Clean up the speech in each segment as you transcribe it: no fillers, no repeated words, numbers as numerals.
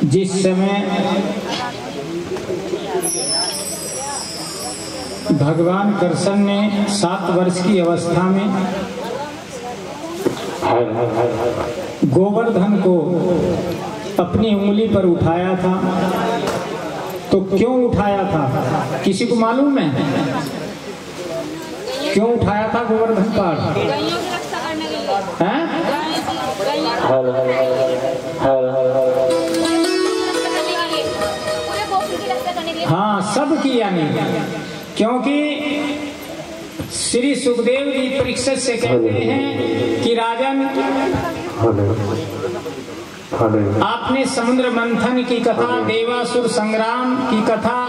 जिस समय भगवान कृष्ण ने 7 वर्ष की अवस्था में गोवर्धन को अपनी उंगली पर उठाया था, तो क्यों उठाया था किसी को मालूम है? क्यों उठाया था गोवर्धन पर? हाँ, सब किया नहीं, क्योंकि श्री सुखदेव जी परीक्षित से कहते हैं कि राजन, आपने समुद्र मंथन की कथा, देवासुर संग्राम की कथा,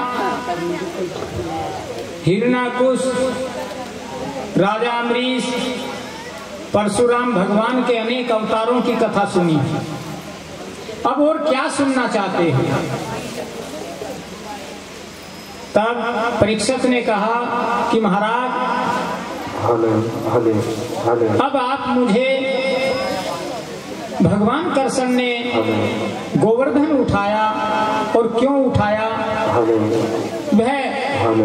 हिरण्याकुश, राजा अम्बरीश, परशुराम भगवान के अनेक अवतारों की कथा सुनी। अब और क्या सुनना चाहते हैं? तब परीक्षित ने कहा कि महाराज, अब आप मुझे, भगवान कृष्ण ने गोवर्धन उठाया और क्यों उठाया वह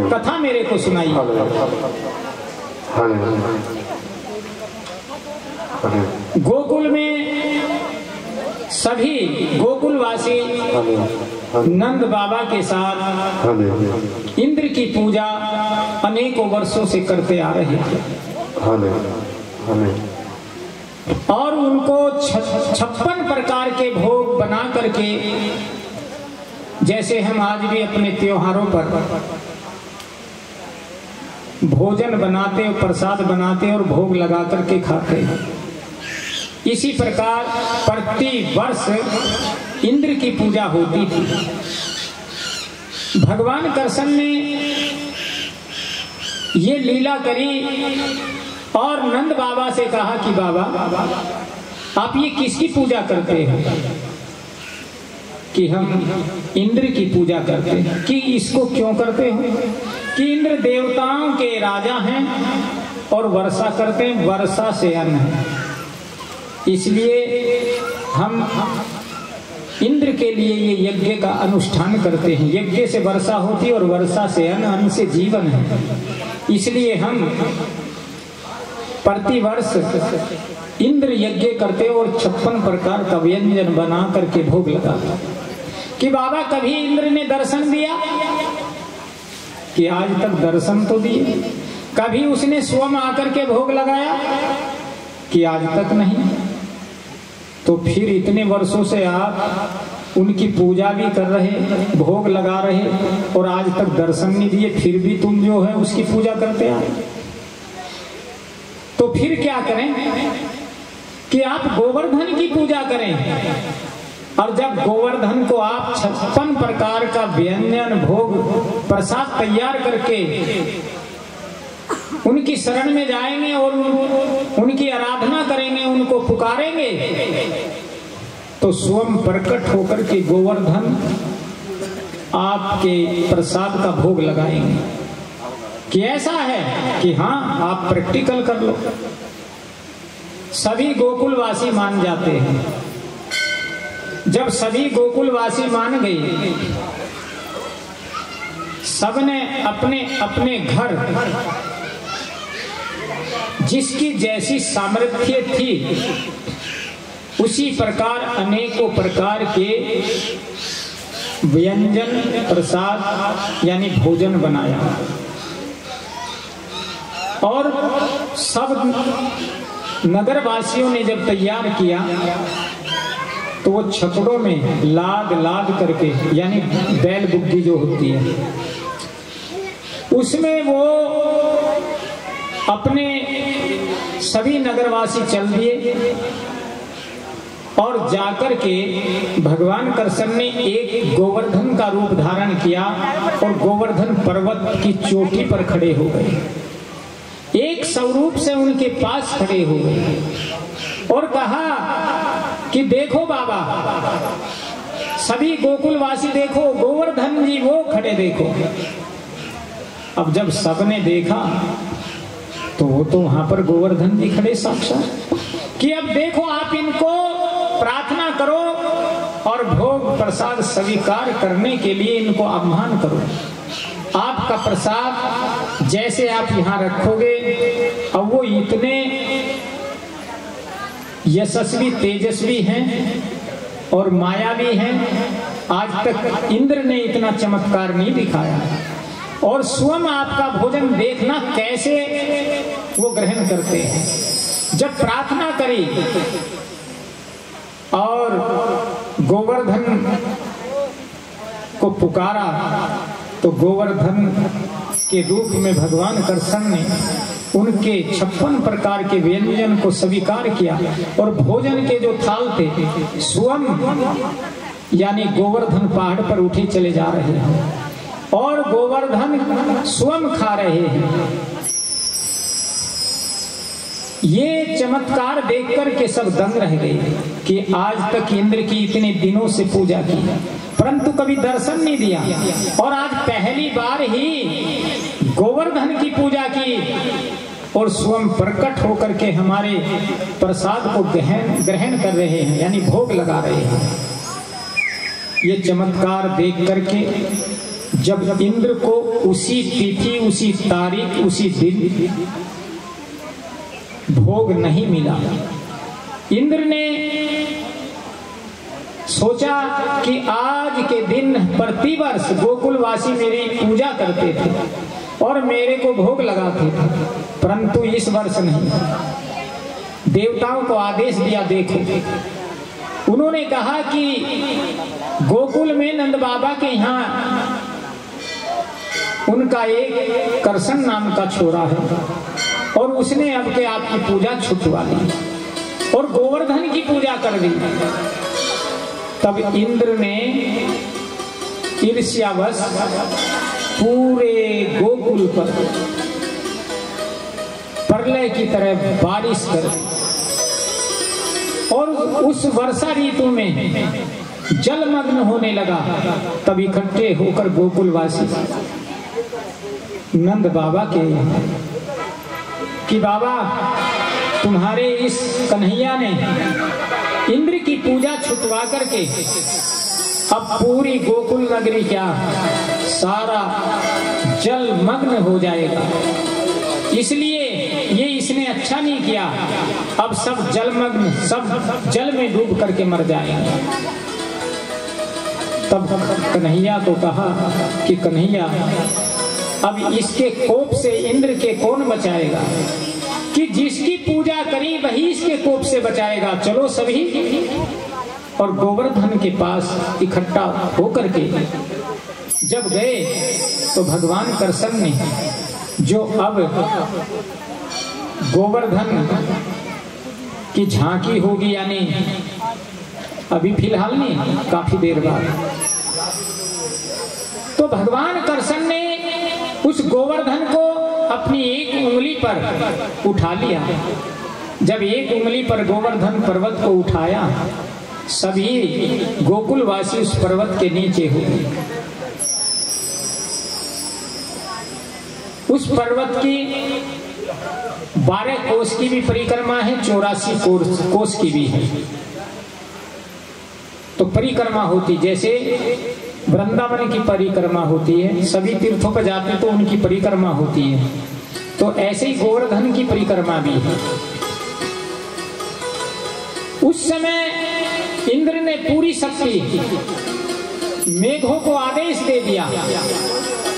कथा मेरे को सुनाई। गोकुल में सभी गोकुलवासी नंद बाबा के साथ इंद्र की पूजा अनेकों वर्षों से करते आ रहे थे और उनको 56 प्रकार के भोग बना करके, जैसे हम आज भी अपने त्योहारों पर भोजन बनाते, प्रसाद बनाते और भोग लगा करके खाते, इसी प्रकार प्रति वर्ष इंद्र की पूजा होती थी। भगवान कृष्ण ने ये लीला करी और नंद बाबा से कहा कि बाबा, आप ये किसकी पूजा करते हैं? कि हम इंद्र की पूजा करते हैं। कि इसको क्यों करते हैं? कि इंद्र देवताओं के राजा हैं और वर्षा करते हैं, वर्षा से अन्न है, इसलिए हम इंद्र के लिए ये यज्ञ का अनुष्ठान करते हैं। यज्ञ से वर्षा होती और वर्षा से अन्न, अन्न से जीवन है, इसलिए हम प्रतिवर्ष इंद्र यज्ञ करते और 56 प्रकार का व्यंजन बना करके भोग लगाते। कि बाबा, कभी इंद्र ने दर्शन दिया? कि आज तक दर्शन तो दिए। कभी उसने स्वयं आकर के भोग लगाया? कि आज तक नहीं। तो फिर इतने वर्षों से आप उनकी पूजा भी कर रहे, भोग लगा रहे और आज तक दर्शन नहीं दिए, फिर भी तुम जो है उसकी पूजा करते आए, तो फिर क्या करें? कि आप गोवर्धन की पूजा करें। और जब गोवर्धन को आप 56 प्रकार का व्यंजन, भोग, प्रसाद तैयार करके उनकी शरण में जाएंगे और उनकी आराधना करेंगे, उनको पुकारेंगे, तो स्वयं प्रकट होकर के गोवर्धन आपके प्रसाद का भोग लगाएंगे। कि ऐसा है? कि हाँ, आप प्रैक्टिकल कर लो। सभी गोकुलवासी मान जाते हैं। जब सभी गोकुलवासी मान गए, सबने अपने अपने घर, जिसकी जैसी सामर्थ्य थी उसी प्रकार अनेकों प्रकार के व्यंजन, प्रसाद यानी भोजन बनाया और सब नगरवासियों ने जब तैयार किया तो वो छकड़ों में लाद लाद करके, यानी बैल बुग्गी जो होती है, उसमें वो अपने सभी नगरवासी चल दिए और जाकर के भगवान कृष्ण ने एक गोवर्धन का रूप धारण किया और गोवर्धन पर्वत की चोटी पर खड़े हो गए। एक स्वरूप से उनके पास खड़े हो गए और कहा कि देखो बाबा, सभी गोकुलवासी देखो, गोवर्धन जी वो खड़े देखो। अब जब सबने देखा तो वो तो वहां पर गोवर्धन जी खड़े साक्षात, कि अब देखो आप इनको प्रार्थना करो और भोग प्रसाद स्वीकार करने के लिए इनको आह्वान करो। आपका प्रसाद जैसे आप यहाँ रखोगे, अब वो इतने यशस्वी तेजस्वी हैं और मायावी हैं, आज तक इंद्र ने इतना चमत्कार नहीं दिखाया। और स्वयं आपका भोजन देखना कैसे वो ग्रहण करते हैं। जब प्रार्थना करी और गोवर्धन को पुकारा तो गोवर्धन के रूप में भगवान कृष्ण ने उनके 56 प्रकार के व्यंजन को स्वीकार किया और भोजन के जो थाल थे स्वयं यानी गोवर्धन पहाड़ पर उठे चले जा रहे हैं और गोवर्धन स्वयं खा रहे हैं। ये चमत्कार देखकर के सब दंग रह गए कि आज तक इंद्र की इतने दिनों से पूजा की परंतु कभी दर्शन नहीं दिया, और आज पहली बार ही गोवर्धन की पूजा की और स्वयं प्रकट होकर के हमारे प्रसाद को ग्रहण कर रहे हैं, यानी भोग लगा रहे हैं। ये चमत्कार देख करके जब इंद्र को उसी तिथि, उसी तारीख, उसी दिन भोग नहीं मिला, इंद्र ने सोचा कि आज के दिन प्रतिवर्ष गोकुलवासी मेरी पूजा करते थे और मेरे को भोग लगाते थे, परंतु इस वर्ष नहीं। देवताओं को आदेश दिया, देखो उन्होंने कहा कि गोकुल में नंद बाबा के यहाँ उनका एक करसन नाम का छोरा है और उसने अब के आपकी पूजा छुटवा ली और गोवर्धन की पूजा कर दी। तब इंद्र ने ईर्ष्यावश पूरे गोकुल पर प्रलय की तरह बारिश कर दी और उस वर्षा ऋतु में जलमग्न होने लगा। तब इकट्ठे होकर गोकुलवासी नंद बाबा के यहाँ कि बाबा तुम्हारे इस कन्हैया ने इंद्र की पूजा छुटवा करके अब पूरी गोकुल नगरी क्या सारा जलमग्न हो जाएगा, इसलिए ये इसने अच्छा नहीं किया, अब सब जलमग्न, सब जल में डूब करके मर जाएंगे। तब कन्हैया को कहा कि कन्हैया अब इसके कोप से इंद्र के कौन बचाएगा, कि जिसकी पूजा करी वही इसके कोप से बचाएगा। चलो सभी, और गोवर्धन के पास इकट्ठा होकर के जब गए तो भगवान कृष्ण ने जो अब गोवर्धन की झांकी होगी, यानी अभी फिलहाल नहीं, काफी देर बाद, तो भगवान कृष्ण ने उस गोवर्धन को अपनी एक उंगली पर उठा लिया। जब एक उंगली पर गोवर्धन पर्वत को उठाया, सभी गोकुलवासी उस पर्वत के नीचे हो गए। उस पर्वत की 12 कोस की भी परिक्रमा है, 84 कोस की भी है। तो परिक्रमा होती जैसे वृंदावन की परिक्रमा होती है, सभी तीर्थों पर जाते तो उनकी परिक्रमा होती है, तो ऐसे ही गोवर्धन की परिक्रमा भी है। उस समय इंद्र ने पूरी शक्ति मेघों को आदेश दे दिया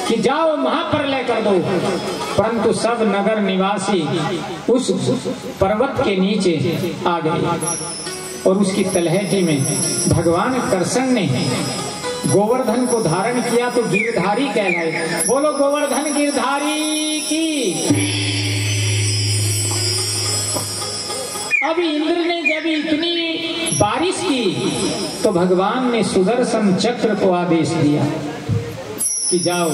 कि जाओ महाप्रलय कर दो, परंतु सब नगर निवासी उस पर्वत के नीचे आ गए और उसकी तलहटी में भगवान कृष्ण ने गोवर्धन को धारण किया तो गिरधारी कहलाए। बोलो गोवर्धन गिरधारी की। अब इंद्र ने जब इतनी बारिश की तो भगवान ने सुदर्शन चक्र को आदेश दिया कि जाओ,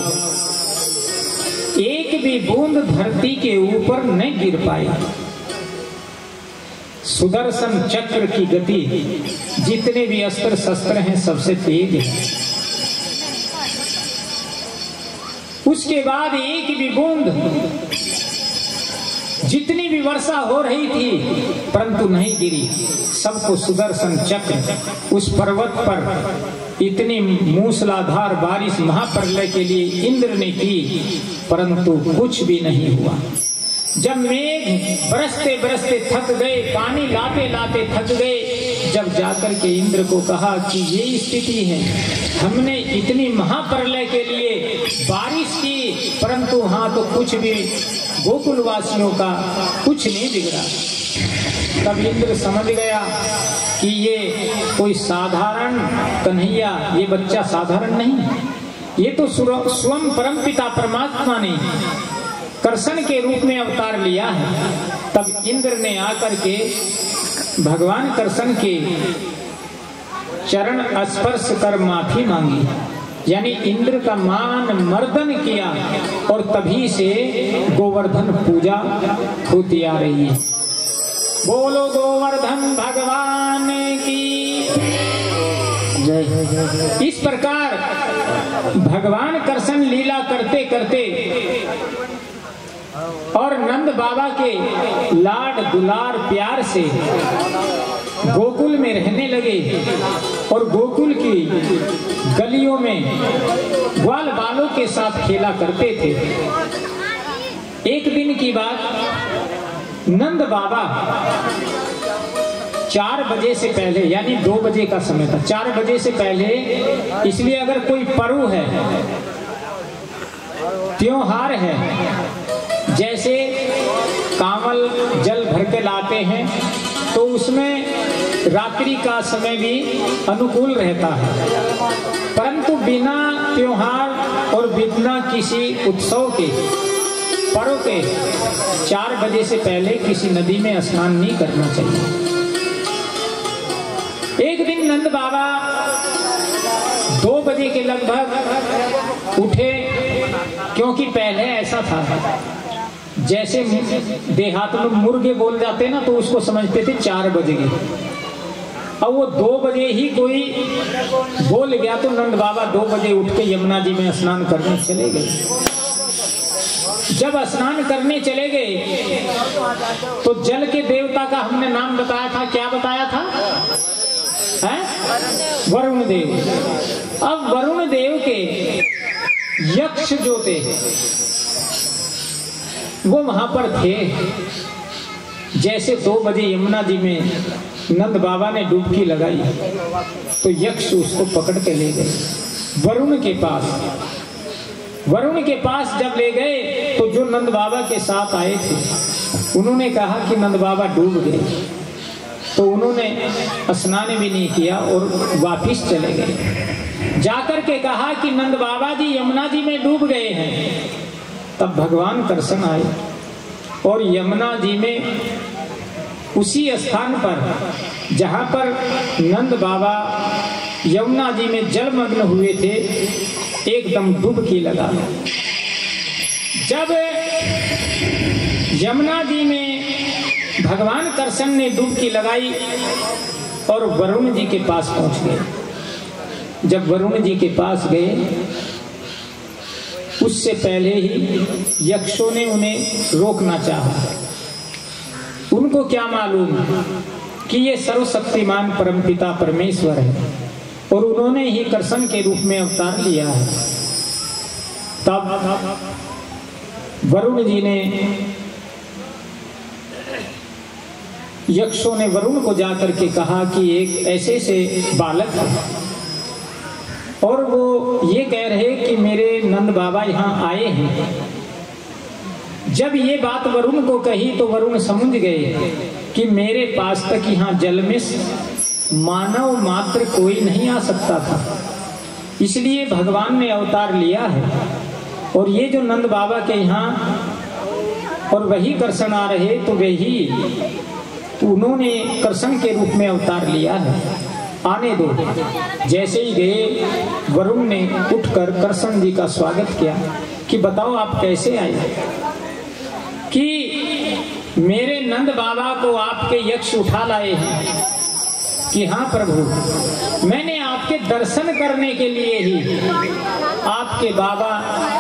एक भी बूंद धरती के ऊपर न गिर पाई। सुदर्शन चक्र की गति जितने भी अस्त्र शस्त्र हैं सबसे तेज है। उसके बाद एक भी बूंद जितनी भी वर्षा हो रही थी परंतु नहीं गिरी। सबको सुदर्शन चक्र उस पर्वत पर इतनी मूसलाधार बारिश महाप्रलय के लिए इंद्र ने की, परंतु कुछ भी नहीं हुआ। जब मेघ बरसते बरसते थक गए, पानी लाते लाते थक गए, जब जाकर के इंद्र को कहा कि ये स्थिति है, हमने इतनी महाप्रलय के लिए बारिश की परंतु हाँ तो कुछ भी गोकुलवासियों का कुछ नहीं बिगड़ा। तब इंद्र समझ गया कि ये कोई साधारण कन्हैया, ये बच्चा साधारण नहीं, ये तो स्वयं परमपिता परमात्मा ने कृष्ण के रूप में अवतार लिया है। तब इंद्र ने आकर के भगवान कृष्ण के चरण स्पर्श कर माफी मांगी, यानी इंद्र का मान मर्दन किया, और तभी से गोवर्धन पूजा होती आ रही है। बोलो गोवर्धन भगवान की जय। इस प्रकार भगवान कृष्ण लीला करते करते और नंद बाबा के लाड दुलार प्यार से गोकुल में रहने लगे, और गोकुल की गलियों में ग्वाल बालों के साथ खेला करते थे। एक दिन की बात, नंद बाबा 4 बजे से पहले, यानी 2 बजे का समय था, 4 बजे से पहले, इसलिए अगर कोई पर्व है, त्योहार है, जैसे कांवल जल भर के लाते हैं तो उसमें रात्रि का समय भी अनुकूल रहता है, परंतु बिना त्योहार और बिना किसी उत्सव के, पर्व के 4 बजे से पहले किसी नदी में स्नान नहीं करना चाहिए। एक दिन नंद बाबा 2 बजे के लगभग उठे, क्योंकि पहले ऐसा था जैसे देहात में मुर्गे बोल जाते ना तो उसको समझते थे 4 बजे के, अब वो 2 बजे ही कोई बोल गया तो नंद बाबा 2 बजे उठ के यमुना जी में स्नान करने चले गए। जब स्नान करने चले गए तो जल के देवता का हमने नाम बताया था, क्या बताया था? वरुण देव। अब वरुण देव के यक्ष जो थे वो वहां पर थे। जैसे 2 बजे यमुना जी में नंद बाबा ने डुबकी लगाई तो यक्ष उसको पकड़ के ले गए वरुण के पास। वरुण के पास जब ले गए तो जो नंद बाबा के साथ आए थे उन्होंने कहा कि नंद बाबा डूब गए, तो उन्होंने स्नान भी नहीं किया और वापिस चले गए। जाकर के कहा कि नंद बाबा जी यमुना जी में डूब गए हैं। तब भगवान कृष्ण आए और यमुना जी में उसी स्थान पर जहां पर नंद बाबा यमुना जी में जलमग्न हुए थे एकदम डुबकी लगा। जब यमुना जी में भगवान कृष्ण ने डुबकी लगाई और वरुण जी के पास पहुंच गए। जब वरुण जी के पास गए उससे पहले ही यक्षों ने उन्हें रोकना चाहा। उनको क्या मालूम कि ये सर्वशक्तिमान परमपिता परमेश्वर है और उन्होंने ही कृष्ण के रूप में अवतार लिया है। तब वरुण जी ने, यक्षों ने वरुण को जाकर के कहा कि एक ऐसे से बालक है और वो ये कह रहे कि मेरे नंद बाबा यहाँ आए हैं। जब ये बात वरुण को कही तो वरुण समझ गए कि मेरे पास तक यहाँ जल में मानव मात्र कोई नहीं आ सकता था, इसलिए भगवान ने अवतार लिया है। और ये जो नंद बाबा के यहाँ और वही कृष्ण आ रहे तो वही उन्होंने कृष्ण के रूप में अवतार लिया है, आने दो। जैसे ही गए वरुण ने उठकर कृष्ण जी का स्वागत किया कि बताओ आप कैसे आए। कि मेरे नंद बाबा को आपके यक्ष उठा लाए हैं। कि हाँ प्रभु, मैंने आपके दर्शन करने के लिए ही आपके बाबा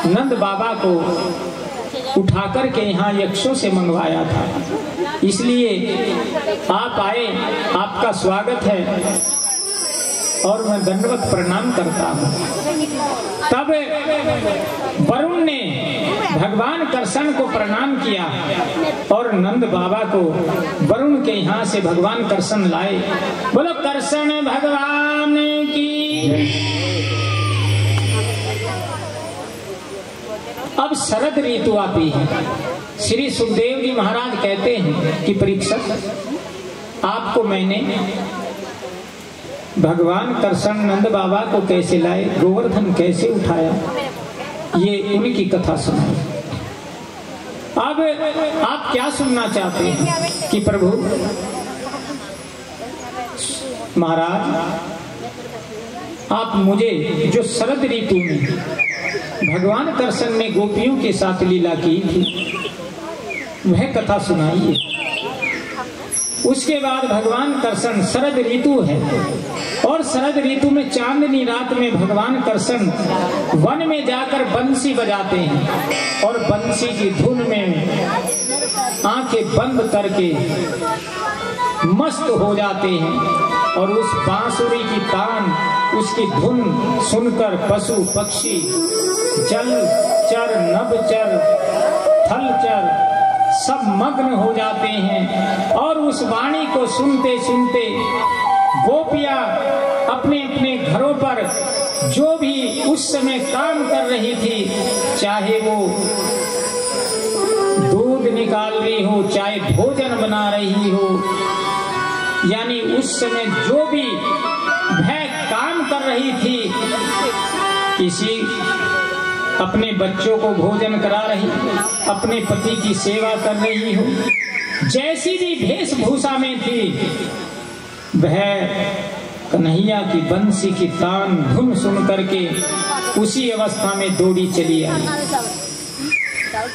नंद बाबा को उठा करके यहाँ यक्षों से मंगवाया था, इसलिए आप आए, आपका स्वागत है और मैं दंडवत प्रणाम करता हूँ। तब वरुण ने भगवान कृष्ण को प्रणाम किया और नंद बाबा को वरुण के यहाँ से भगवान कृष्ण लाए। बोलो कृष्ण भगवान की। अब शरद ऋतु आती है। श्री सुखदेव जी महाराज कहते हैं कि परीक्षित, आपको मैंने भगवान कृष्ण नंद बाबा को कैसे लाए, गोवर्धन कैसे उठाया, ये उनकी कथा सुनाई। अब आप क्या सुनना चाहते हैं कि प्रभु महाराज, आप मुझे जो शरद ऋतु में भगवान कृष्ण ने गोपियों के साथ लीला की थी वह कथा सुनाइए। उसके बाद भगवान कृष्ण, शरद ऋतु है और शरद ऋतु में चांदनी रात में भगवान कृष्ण वन में जाकर बंसी बजाते हैं और बंसी की धुन में आंखें बंद करके मस्त हो जाते हैं और उस बांसुरी की तान, उसकी धुन सुनकर पशु पक्षी, जल चर, नभचर, थलचर सब मग्न हो जाते हैं और उस वाणी को सुनते सुनते गोपियां अपने अपने घरों पर जो भी उस समय काम कर रही थी, चाहे वो दूध निकाल रही हो, चाहे भोजन बना रही हो, यानी उस समय जो भी वह काम कर रही थी, किसी अपने बच्चों को भोजन करा रही, अपने पति की सेवा कर रही हो, जैसी भी वेशभूषा में थी, वह कन्हैया की बंसी की तान धुन सुन करके उसी अवस्था में दौड़ी चली आई।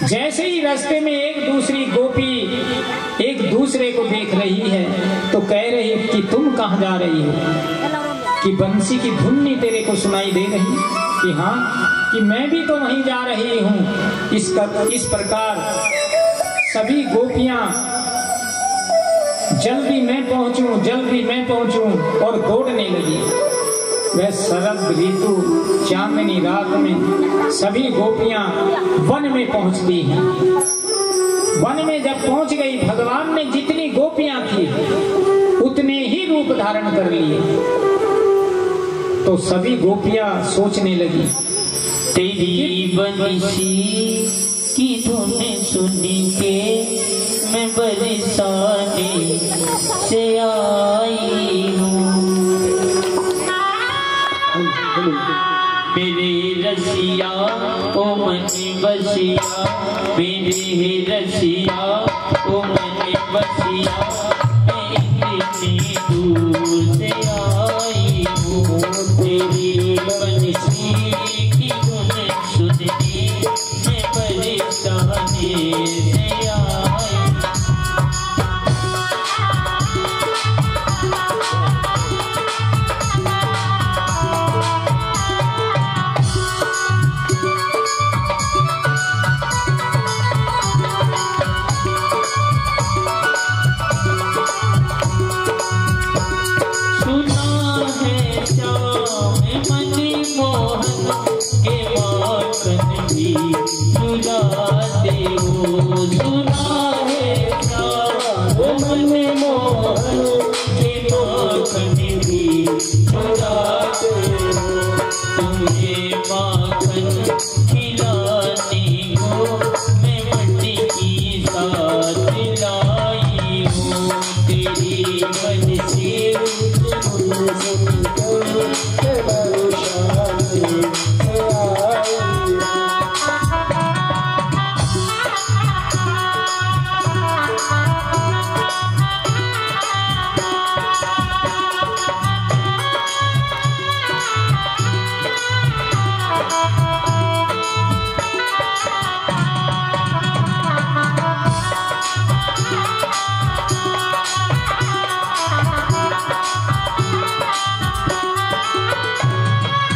जैसे ही रास्ते में एक दूसरी गोपी एक दूसरे को देख रही है तो कह रही कि तुम कहाँ जा रही हो, कि बंसी की धुन नहीं तेरे को सुनाई दे रही, कि हाँ, कि मैं भी तो वहीं जा रही हूँ। इस प्रकार सभी गोपियां जल्दी मैं पहुंचूं, जल्दी मैं पहुंचूं और दौड़ने लगी। वह शरद ऋतु चांदनी रात में सभी गोपियां वन में पहुंचती हैं। वन में जब पहुंच गई, भगवान ने जितनी गोपियां थी उतने ही रूप धारण कर लिए। तो सभी गोपियां सोचने लगी, तेरी बंसी की धुन सुन के मैं बरसाने से आई हूँ, मेरे रसिया ओ मन बसिया, मेरे रसिया ओ मन बसिया, मैं इतनी दूर से आई हूँ, तेरी बंसी की धुन सुन के मैं बरसाने से आई।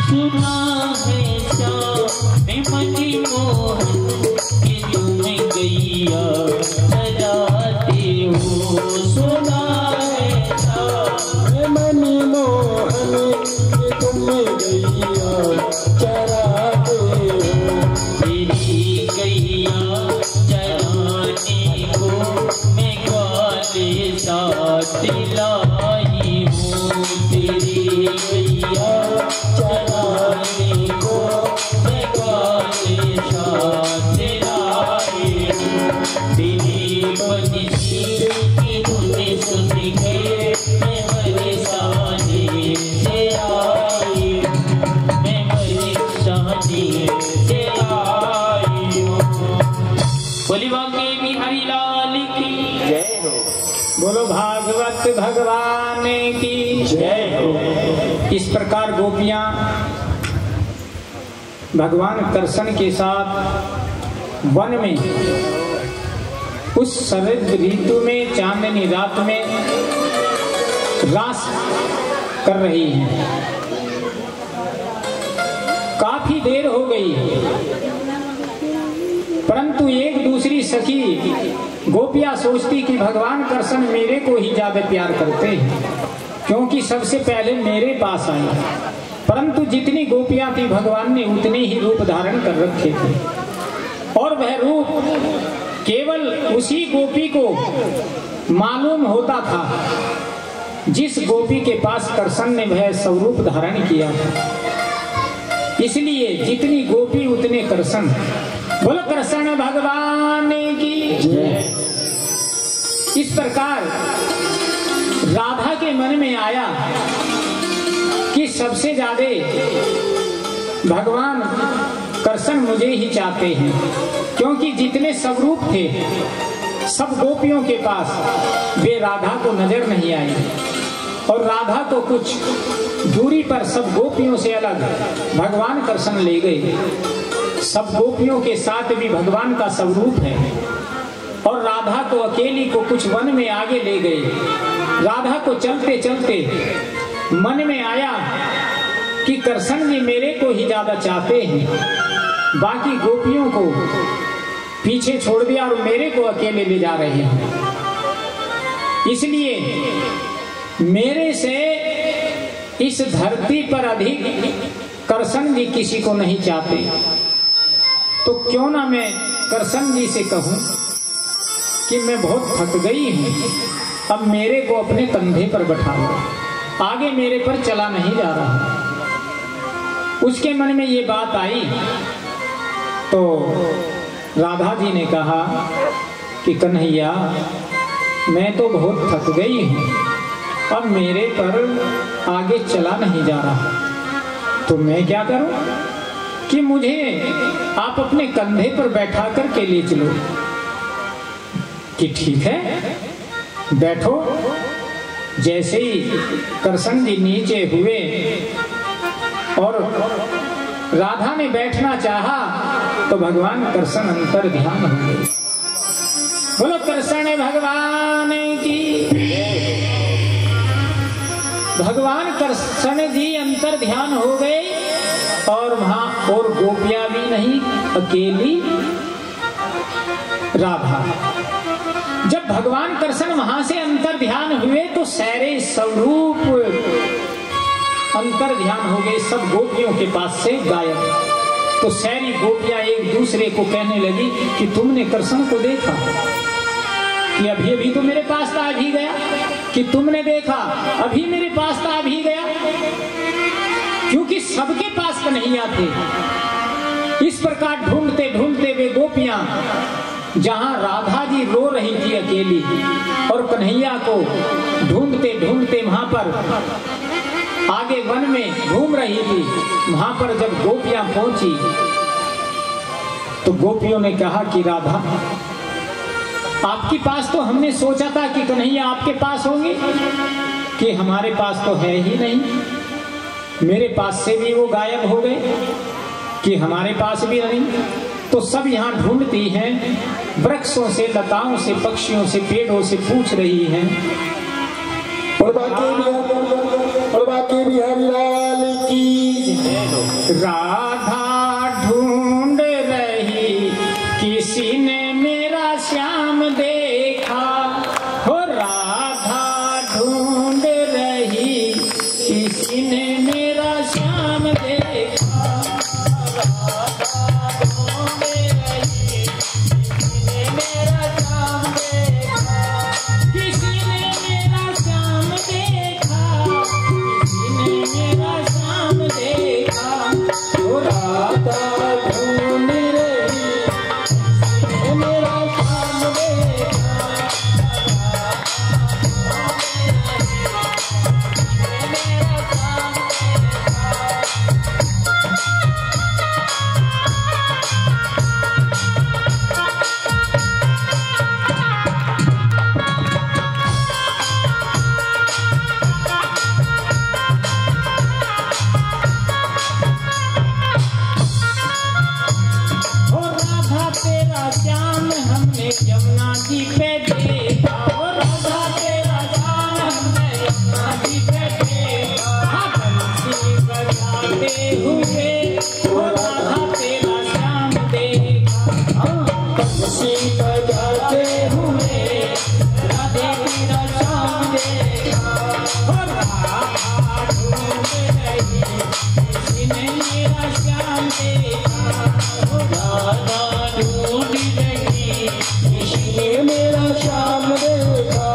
सुना है श्याम मणि मोहन कि तुम्हें गैया चराते हो सुना है मनी मोहन तुम गैया चराते हो। तेरी गैया चराने को मैं ग्वाले साथ लाई हूँ। तेरी गैया चराने को मैं ग्वाले साथ लाई हूँ। तेरी बंसी की धुन सुन के मैं बरसाने से आई हूँ। मैं बरसाने से आई हूँ। बोली बांके बिहारी लाल की जय हो। बोलो भागवत भगवान की जय हो। इस प्रकार गोपियां भगवान कृष्ण के साथ वन में उस शरद ऋतु में चांदनी रात में रास कर रही हैं। काफी देर हो गई, परंतु एक दूसरी सखी गोपियां सोचती कि भगवान कृष्ण मेरे को ही ज्यादा प्यार करते हैं, क्योंकि सबसे पहले मेरे पास आए। परंतु जितनी गोपियां थी भगवान ने उतने ही रूप धारण कर रखे थे, और वह रूप केवल उसी गोपी को मालूम होता था जिस गोपी के पास कृष्ण ने वह स्वरूप धारण किया था। इसलिए जितनी गोपी उतने कृष्ण। बोलो कृष्ण भगवान की जय। इस प्रकार राधा के मन में आया कि सबसे ज्यादा भगवान कृष्ण मुझे ही चाहते हैं, क्योंकि जितने स्वरूप थे सब गोपियों के पास वे राधा को नजर नहीं आई, और राधा को कुछ दूरी पर सब गोपियों से अलग भगवान कृष्ण ले गए। सब गोपियों के साथ भी भगवान का स्वरूप है, और राधा को अकेली को कुछ वन में आगे ले गए। राधा को चलते चलते मन में आया कि कृष्ण जी मेरे को ही ज्यादा चाहते हैं, बाकी गोपियों को पीछे छोड़ दिया और मेरे को अकेले ले जा रहे हैं। इसलिए मेरे से इस धरती पर अधिक कृष्ण जी किसी को नहीं चाहते, तो क्यों ना मैं कृष्ण जी से कहूं कि मैं बहुत थक गई हूं, अब मेरे को अपने कंधे पर बैठा लो, आगे मेरे पर चला नहीं जा रहा। उसके मन में ये बात आई तो राधा जी ने कहा कि कन्हैया मैं तो बहुत थक गई हूं, अब मेरे पर आगे चला नहीं जा रहा, तो मैं क्या करूं कि मुझे आप अपने कंधे पर बैठा कर के ले चलो। कि ठीक है बैठो। जैसे ही कृष्ण जी नीचे हुए और राधा ने बैठना चाहा तो भगवान कृष्ण अंतर ध्यान हो गए। बोलो कृष्ण भगवान की। भगवान कृष्ण जी अंतर ध्यान हो गए, और वहां और गोपियां भी नहीं, अकेली राधा। जब भगवान कृष्ण वहां से अंतर ध्यान हुए तो सारे स्वरूप अंतर ध्यान हो गए, सब गोपियों के पास से गायब। तो सारी गोपियां एक दूसरे को कहने लगी कि तुमने कृष्ण को देखा कि अभी अभी तो मेरे पास था अभी गया, कि तुमने देखा अभी मेरे पास था अभी गया, क्योंकि सबके पास कन्हैया थे। इस प्रकार ढूंढते ढूंढते वे गोपियां जहां राधा जी रो रही थी अकेली, और कन्हैया को ढूंढते ढूंढते वहां पर आगे वन में घूम रही थी, वहां पर जब गोपियां पहुंची तो गोपियों ने कहा कि राधा आपके पास तो हमने सोचा था कि कन्हैया आपके पास होंगे, कि हमारे पास तो है ही नहीं, मेरे पास से भी वो गायब हो गए, कि हमारे पास भी नहीं। तो सब यहाँ ढूंढती हैं, वृक्षों से, लताओं से, पक्षियों से, पेड़ों से पूछ रही हैं। और बाकी बिहारी लाल की। राधा ढूंढ रही किसी ने मेरा हुए ओ राधा तेरा श्याम देखा। बंसी बजाते हुए राधे तेरा श्याम देखा। ओ राधा ढूंढ रही किसने मेरा श्याम देखा। ओ राधा ढूंढ रही किसने मेरा श्याम देखा।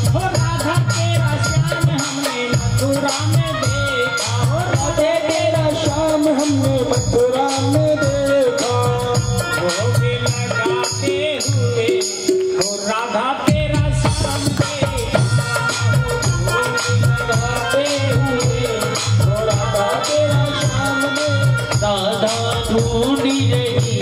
ओ राधा तेरा श्याम हमने मथुरा में देखा। ओ राधे तेरा श्याम हमने मथुरा में देखा। भोग लगाते हुए ओ राधा तेरा श्याम देखा। भोग लगाते हुए ओ राधा तेरा श्याम देखा। राधा ढूंढ रही